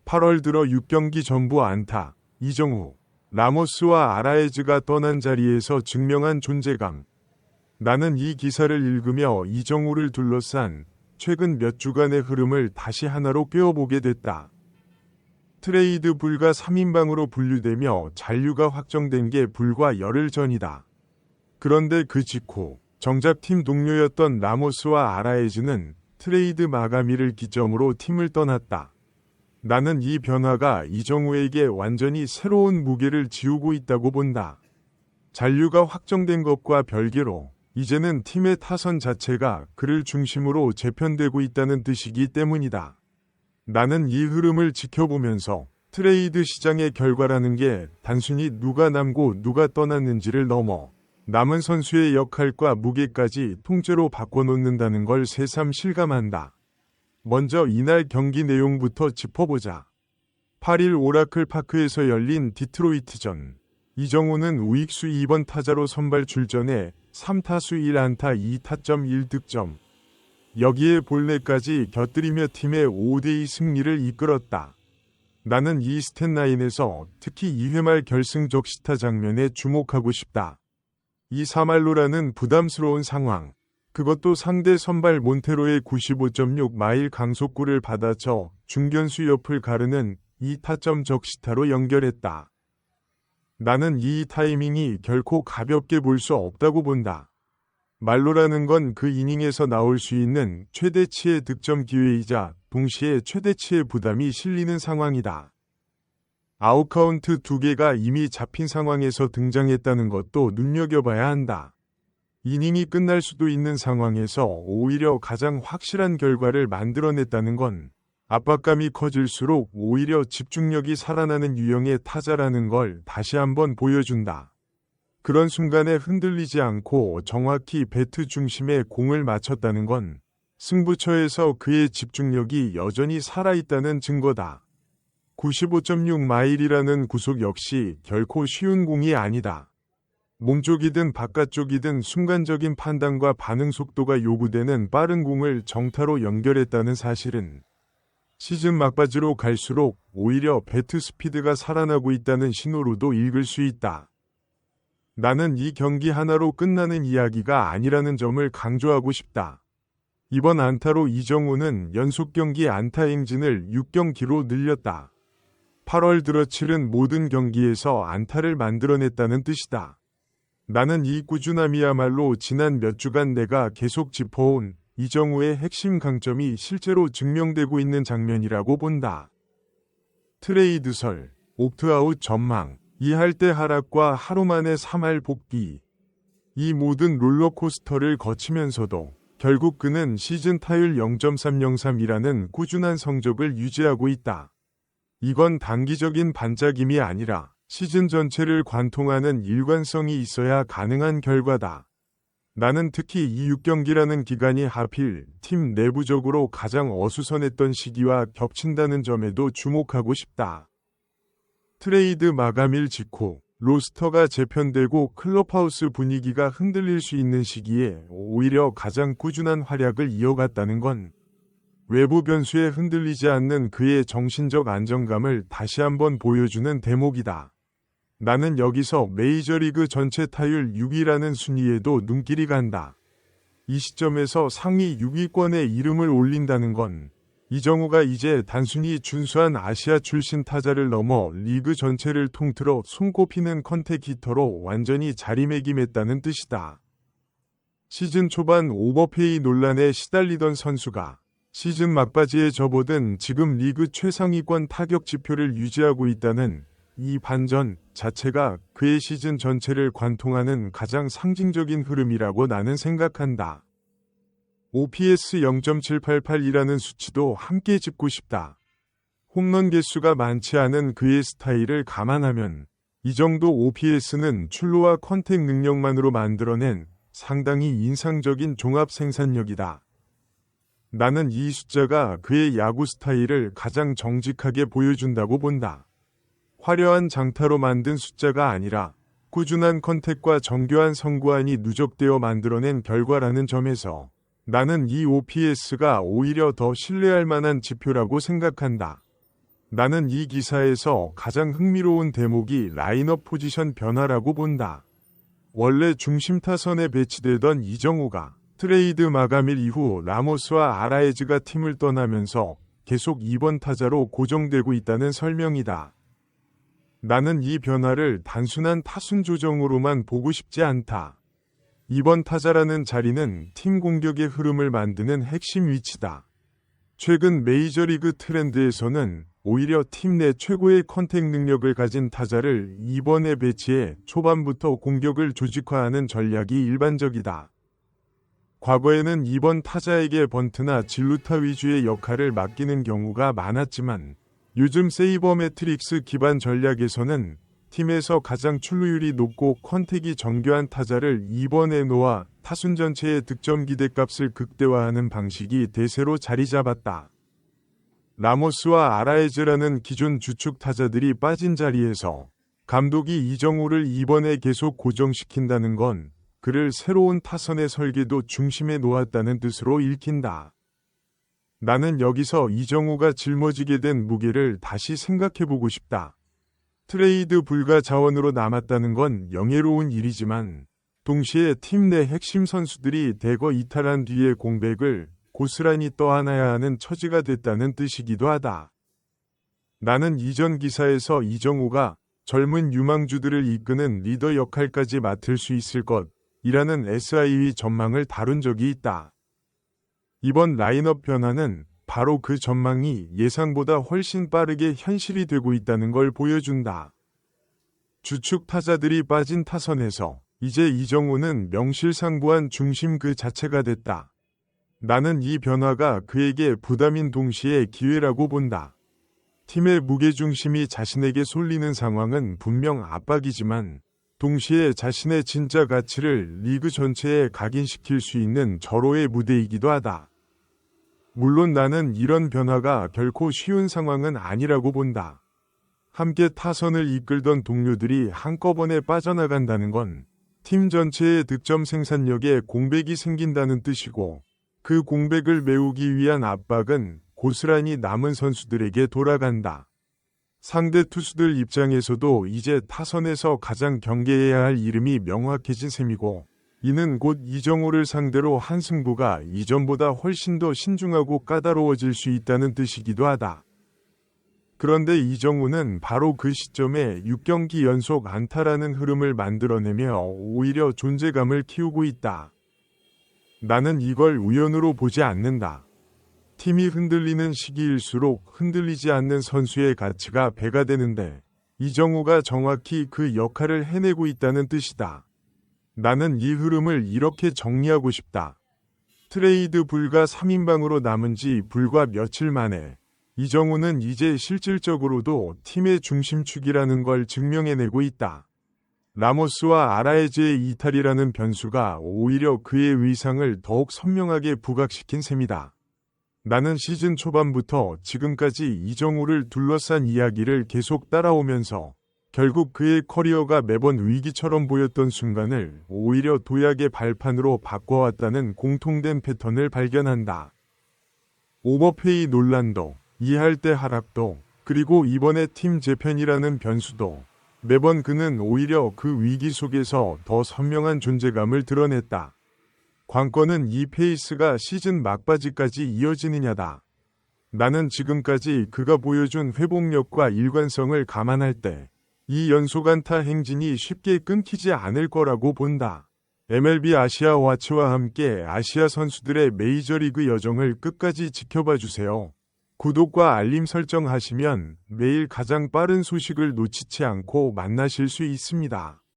8월 들어 6경기 전부 안타, 이정우, 라모스와 아라에즈가 떠난 자리에서 증명한 존재감. 나는 이 기사를 읽으며 이정우를 둘러싼 최근 몇 주간의 흐름을 다시 하나로 꿰어보게 됐다. 트레이드 불가 3인방으로 분류되며 잔류가 확정된 게 불과 열흘 전이다. 그런데 그 직후 정작 팀 동료였던 라모스와 아라에즈는 트레이드 마감일을 기점으로 팀을 떠났다. 나는 이 변화가 이정우에게 완전히 새로운 무게를 지우고 있다고 본다. 잔류가 확정된 것과 별개로 이제는 팀의 타선 자체가 그를 중심으로 재편되고 있다는 뜻이기 때문이다. 나는 이 흐름을 지켜보면서 트레이드 시장의 결과라는 게 단순히 누가 남고 누가 떠났는지를 넘어 남은 선수의 역할과 무게까지 통째로 바꿔놓는다는 걸 새삼 실감한다. 먼저 이날 경기 내용부터 짚어보자. 8일 오라클 파크에서 열린 디트로이트전. 이정우는 우익수 2번 타자로 선발 출전해 3타수 1안타 2타점 1득점. 여기에 볼넷까지 곁들이며 팀의 5대2 승리를 이끌었다. 나는 이 스탯라인에서 특히 2회 말 결승적 시타 장면에 주목하고 싶다. 이 3할루라는 부담스러운 상황. 그것도 상대 선발 몬테로의 95.6 마일 강속구를 받아쳐 중견수 옆을 가르는 2타점 적시타로 연결했다. 나는 이 타이밍이 결코 가볍게 볼 수 없다고 본다. 말로라는 건 그 이닝에서 나올 수 있는 최대치의 득점 기회이자 동시에 최대치의 부담이 실리는 상황이다. 아웃카운트 2개가 이미 잡힌 상황에서 등장했다는 것도 눈여겨봐야 한다. 이닝이 끝날 수도 있는 상황에서 오히려 가장 확실한 결과를 만들어냈다는 건 압박감이 커질수록 오히려 집중력이 살아나는 유형의 타자라는 걸 다시 한번 보여준다. 그런 순간에 흔들리지 않고 정확히 배트 중심에 공을 맞췄다는 건 승부처에서 그의 집중력이 여전히 살아있다는 증거다. 95.6 마일이라는 구속 역시 결코 쉬운 공이 아니다. 몸쪽이든 바깥쪽이든 순간적인 판단과 반응 속도가 요구되는 빠른 공을 정타로 연결했다는 사실은 시즌 막바지로 갈수록 오히려 배트 스피드가 살아나고 있다는 신호로도 읽을 수 있다. 나는 이 경기 하나로 끝나는 이야기가 아니라는 점을 강조하고 싶다. 이번 안타로 이정우는 연속 경기 안타 행진을 6경기로 늘렸다. 8월 들어 치른 모든 경기에서 안타를 만들어냈다는 뜻이다. 나는 이 꾸준함이야말로 지난 몇 주간 내가 계속 짚어온 이정우의 핵심 강점이 실제로 증명되고 있는 장면이라고 본다. 트레이드설, 옵트아웃 전망, 2할 때 하락과 하루 만에 3할 복귀. 이 모든 롤러코스터를 거치면서도 결국 그는 시즌 타율 0.303이라는 꾸준한 성적을 유지하고 있다. 이건 단기적인 반짝임이 아니라 시즌 전체를 관통하는 일관성이 있어야 가능한 결과다. 나는 특히 이 6경기라는 기간이 하필 팀 내부적으로 가장 어수선했던 시기와 겹친다는 점에도 주목하고 싶다. 트레이드 마감일 직후 로스터가 재편되고 클럽하우스 분위기가 흔들릴 수 있는 시기에 오히려 가장 꾸준한 활약을 이어갔다는 건 외부 변수에 흔들리지 않는 그의 정신적 안정감을 다시 한번 보여주는 대목이다. 나는 여기서 메이저리그 전체 타율 6위라는 순위에도 눈길이 간다. 이 시점에서 상위 6위권에 이름을 올린다는 건 이정우가 이제 단순히 준수한 아시아 출신 타자를 넘어 리그 전체를 통틀어 손꼽히는 컨택 히터로 완전히 자리매김했다는 뜻이다. 시즌 초반 오버페이 논란에 시달리던 선수가 시즌 막바지에 접어든 지금 리그 최상위권 타격 지표를 유지하고 있다는 이 반전 자체가 그의 시즌 전체를 관통하는 가장 상징적인 흐름이라고 나는 생각한다. OPS 0.788이라는 수치도 함께 짚고 싶다. 홈런 개수가 많지 않은 그의 스타일을 감안하면 이 정도 OPS는 출루와 컨택 능력만으로 만들어낸 상당히 인상적인 종합 생산력이다. 나는 이 숫자가 그의 야구 스타일을 가장 정직하게 보여준다고 본다. 화려한 장타로 만든 숫자가 아니라 꾸준한 컨택과 정교한 성구안이 누적되어 만들어낸 결과라는 점에서 나는 이 OPS가 오히려 더 신뢰할 만한 지표라고 생각한다. 나는 이 기사에서 가장 흥미로운 대목이 라인업 포지션 변화라고 본다. 원래 중심 타선에 배치되던 이정우가 트레이드 마감일 이후 라모스와 아라에즈가 팀을 떠나면서 계속 2번 타자로 고정되고 있다는 설명이다. 나는 이 변화를 단순한 타순 조정으로만 보고 싶지 않다. 2번 타자라는 자리는 팀 공격의 흐름을 만드는 핵심 위치다. 최근 메이저리그 트렌드에서는 오히려 팀 내 최고의 컨택 능력을 가진 타자를 2번에 배치해 초반부터 공격을 조직화하는 전략이 일반적이다. 과거에는 2번 타자에게 번트나 진루타 위주의 역할을 맡기는 경우가 많았지만 요즘 세이버 매트릭스 기반 전략에서는 팀에서 가장 출루율이 높고 컨택이 정교한 타자를 2번에 놓아 타순 전체의 득점 기대값을 극대화하는 방식이 대세로 자리 잡았다. 라모스와 아라에즈라는 기존 주축 타자들이 빠진 자리에서 감독이 이정우를 2번에 계속 고정시킨다는 건 그를 새로운 타선의 설계도 중심에 놓았다는 뜻으로 읽힌다. 나는 여기서 이정우가 짊어지게 된 무게를 다시 생각해보고 싶다. 트레이드 불가 자원으로 남았다는 건 영예로운 일이지만 동시에 팀 내 핵심 선수들이 대거 이탈한 뒤의 공백을 고스란히 떠안아야 하는 처지가 됐다는 뜻이기도 하다. 나는 이전 기사에서 이정우가 젊은 유망주들을 이끄는 리더 역할까지 맡을 수 있을 것이라는 SIV 전망을 다룬 적이 있다. 이번 라인업 변화는 바로 그 전망이 예상보다 훨씬 빠르게 현실이 되고 있다는 걸 보여준다. 주축 타자들이 빠진 타선에서 이제 이정우는 명실상부한 중심 그 자체가 됐다. 나는 이 변화가 그에게 부담인 동시에 기회라고 본다. 팀의 무게중심이 자신에게 쏠리는 상황은 분명 압박이지만 동시에 자신의 진짜 가치를 리그 전체에 각인시킬 수 있는 절호의 무대이기도 하다. 물론 나는 이런 변화가 결코 쉬운 상황은 아니라고 본다. 함께 타선을 이끌던 동료들이 한꺼번에 빠져나간다는 건 팀 전체의 득점 생산력에 공백이 생긴다는 뜻이고 그 공백을 메우기 위한 압박은 고스란히 남은 선수들에게 돌아간다. 상대 투수들 입장에서도 이제 타선에서 가장 경계해야 할 이름이 명확해진 셈이고 이는 곧 이정우를 상대로 한 승부가 이전보다 훨씬 더 신중하고 까다로워질 수 있다는 뜻이기도 하다. 그런데 이정우는 바로 그 시점에 6경기 연속 안타라는 흐름을 만들어내며 오히려 존재감을 키우고 있다. 나는 이걸 우연으로 보지 않는다. 팀이 흔들리는 시기일수록 흔들리지 않는 선수의 가치가 배가 되는데 이정우가 정확히 그 역할을 해내고 있다는 뜻이다. 나는 이 흐름을 이렇게 정리하고 싶다. 트레이드 불가 3인방으로 남은 지 불과 며칠 만에 이정우는 이제 실질적으로도 팀의 중심축이라는 걸 증명해내고 있다. 라모스와 아라에즈의 이탈이라는 변수가 오히려 그의 위상을 더욱 선명하게 부각시킨 셈이다. 나는 시즌 초반부터 지금까지 이정우를 둘러싼 이야기를 계속 따라오면서 결국 그의 커리어가 매번 위기처럼 보였던 순간을 오히려 도약의 발판으로 바꿔왔다는 공통된 패턴을 발견한다. 오버페이 논란도, 이해할 때 하락도, 그리고 이번에 팀 재편이라는 변수도 매번 그는 오히려 그 위기 속에서 더 선명한 존재감을 드러냈다. 관건은 이 페이스가 시즌 막바지까지 이어지느냐다. 나는 지금까지 그가 보여준 회복력과 일관성을 감안할 때 이 연속안타 행진이 쉽게 끊기지 않을 거라고 본다. MLB 아시아 와치와 함께 아시아 선수들의 메이저리그 여정을 끝까지 지켜봐 주세요. 구독과 알림 설정하시면 매일 가장 빠른 소식을 놓치지 않고 만나실 수 있습니다.